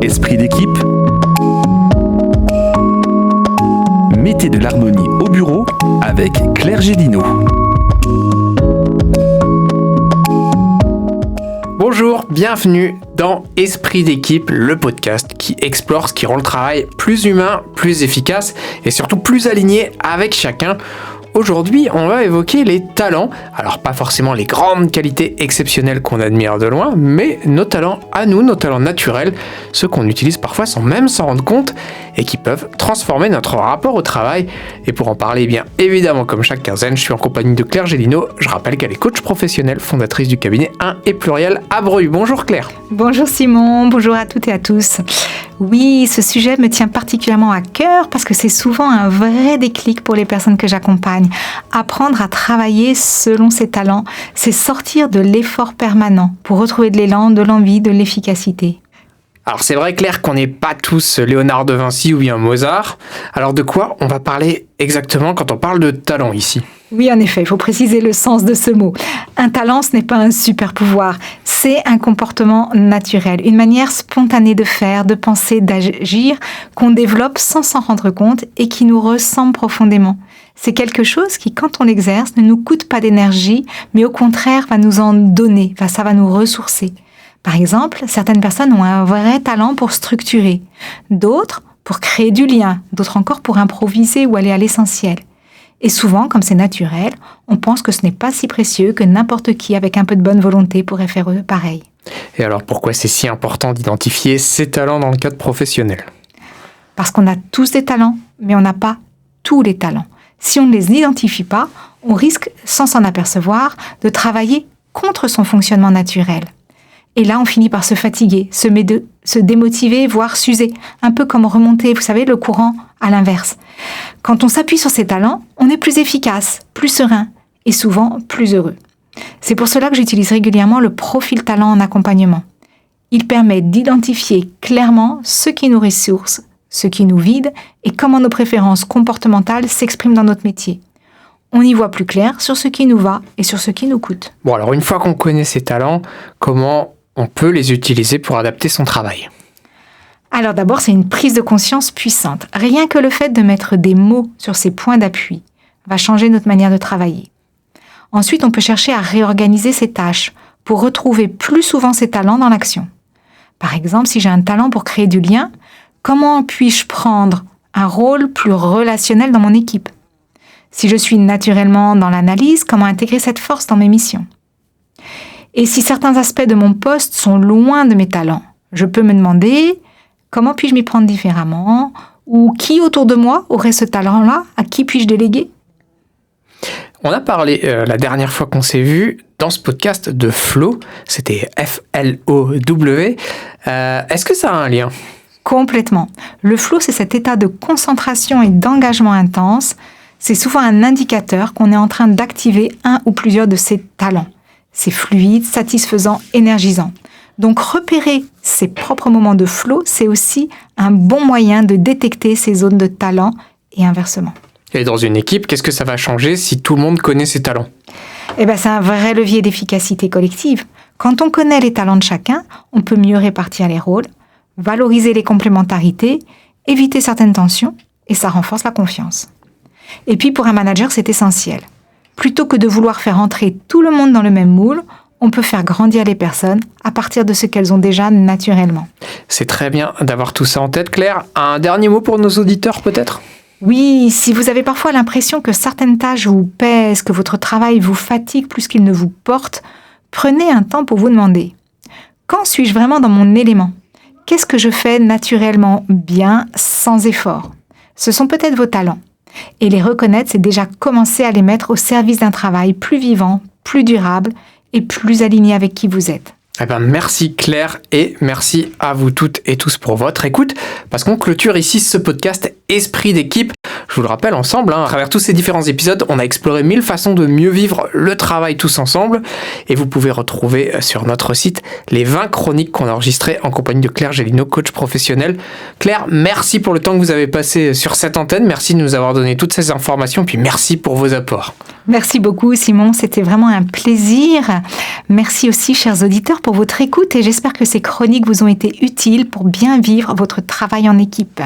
Esprit d'équipe. Mettez de l'harmonie au bureau avec Claire Gélineau. Bonjour, bienvenue dans Esprit d'équipe, le podcast qui explore ce qui rend le travail plus humain, plus efficace et surtout plus aligné avec chacun. Aujourd'hui, on va évoquer les talents. Alors, pas forcément les grandes qualités exceptionnelles qu'on admire de loin, mais nos talents à nous, nos talents naturels, ceux qu'on utilise parfois sans même s'en rendre compte et qui peuvent transformer notre rapport au travail. Et pour en parler, bien évidemment, comme chaque quinzaine, je suis en compagnie de Claire Gélineau. Je rappelle qu'elle est coach professionnelle, fondatrice du cabinet 1 et Pluriel à Breuil. Bonjour Claire. Bonjour Simon, bonjour à toutes et à tous. Oui, ce sujet me tient particulièrement à cœur parce que c'est souvent un vrai déclic pour les personnes que j'accompagne. Apprendre à travailler selon ses talents, c'est sortir de l'effort permanent pour retrouver de l'élan, de l'envie, de l'efficacité. Alors c'est vrai Claire qu'on n'est pas tous Léonard de Vinci ou bien Mozart. Alors de quoi on va parler exactement quand on parle de talent ici ? Oui, en effet, il faut préciser le sens de ce mot. Un talent, ce n'est pas un super pouvoir, c'est un comportement naturel, une manière spontanée de faire, de penser, d'agir qu'on développe sans s'en rendre compte et qui nous ressemble profondément. C'est quelque chose qui, quand on l'exerce, ne nous coûte pas d'énergie, mais au contraire va nous en donner, ça va nous ressourcer. Par exemple, certaines personnes ont un vrai talent pour structurer, d'autres pour créer du lien, d'autres encore pour improviser ou aller à l'essentiel. Et souvent, comme c'est naturel, on pense que ce n'est pas si précieux que n'importe qui avec un peu de bonne volonté pourrait faire pareil. Et alors pourquoi c'est si important d'identifier ces talents dans le cadre professionnel ? Parce qu'on a tous des talents, mais on n'a pas tous les talents. Si on ne les identifie pas, on risque, sans s'en apercevoir, de travailler contre son fonctionnement naturel. Et là, on finit par se fatiguer, se démotiver, voire s'user. Un peu comme remonter, vous savez, le courant à l'inverse. Quand on s'appuie sur ses talents, on est plus efficace, plus serein et souvent plus heureux. C'est pour cela que j'utilise régulièrement le profil talent en accompagnement. Il permet d'identifier clairement ce qui nous ressource, ce qui nous vide et comment nos préférences comportementales s'expriment dans notre métier. On y voit plus clair sur ce qui nous va et sur ce qui nous coûte. Bon, alors une fois qu'on connaît ces talents, comment on peut les utiliser pour adapter son travail ? Alors d'abord, c'est une prise de conscience puissante. Rien que le fait de mettre des mots sur ces points d'appui va changer notre manière de travailler. Ensuite, on peut chercher à réorganiser ses tâches pour retrouver plus souvent ses talents dans l'action. Par exemple, si j'ai un talent pour créer du lien, comment puis-je prendre un rôle plus relationnel dans mon équipe ? Si je suis naturellement dans l'analyse, comment intégrer cette force dans mes missions ? Et si certains aspects de mon poste sont loin de mes talents, je peux me demander comment puis-je m'y prendre différemment ? Ou qui autour de moi aurait ce talent-là ? À qui puis-je déléguer ? On a parlé la dernière fois qu'on s'est vu dans ce podcast de flow, c'était F-L-O-W. Est-ce que ça a un lien ? Complètement. Le flow, c'est cet état de concentration et d'engagement intense. C'est souvent un indicateur qu'on est en train d'activer un ou plusieurs de ses talents. C'est fluide, satisfaisant, énergisant. Donc repérer ses propres moments de flow, c'est aussi un bon moyen de détecter ces zones de talent et inversement. Et dans une équipe, qu'est-ce que ça va changer si tout le monde connaît ses talents ? C'est un vrai levier d'efficacité collective. Quand on connaît les talents de chacun, on peut mieux répartir les rôles, valoriser les complémentarités, éviter certaines tensions et ça renforce la confiance. Et puis pour un manager, c'est essentiel. Plutôt que de vouloir faire entrer tout le monde dans le même moule, on peut faire grandir les personnes à partir de ce qu'elles ont déjà naturellement. C'est très bien d'avoir tout ça en tête, Claire. Un dernier mot pour nos auditeurs, peut-être ? Oui, si vous avez parfois l'impression que certaines tâches vous pèsent, que votre travail vous fatigue plus qu'il ne vous porte, prenez un temps pour vous demander « Quand suis-je vraiment dans mon élément ? Qu'est-ce que je fais naturellement bien, sans effort ?» Ce sont peut-être vos talents. Et les reconnaître, c'est déjà commencer à les mettre au service d'un travail plus vivant, plus durable et plus aligné avec qui vous êtes. Merci Claire et merci à vous toutes et tous pour votre écoute parce qu'on clôture ici ce podcast Esprit d'équipe. Je vous le rappelle, ensemble, à travers tous ces différents épisodes, on a exploré 1000 façons de mieux vivre le travail tous ensemble. Et vous pouvez retrouver sur notre site les 20 chroniques qu'on a enregistrées en compagnie de Claire Gélineau, coach professionnel. Claire, merci pour le temps que vous avez passé sur cette antenne. Merci de nous avoir donné toutes ces informations. Puis merci pour vos apports. Merci beaucoup, Simon. C'était vraiment un plaisir. Merci aussi, chers auditeurs, pour votre écoute et j'espère que ces chroniques vous ont été utiles pour bien vivre votre travail en équipe.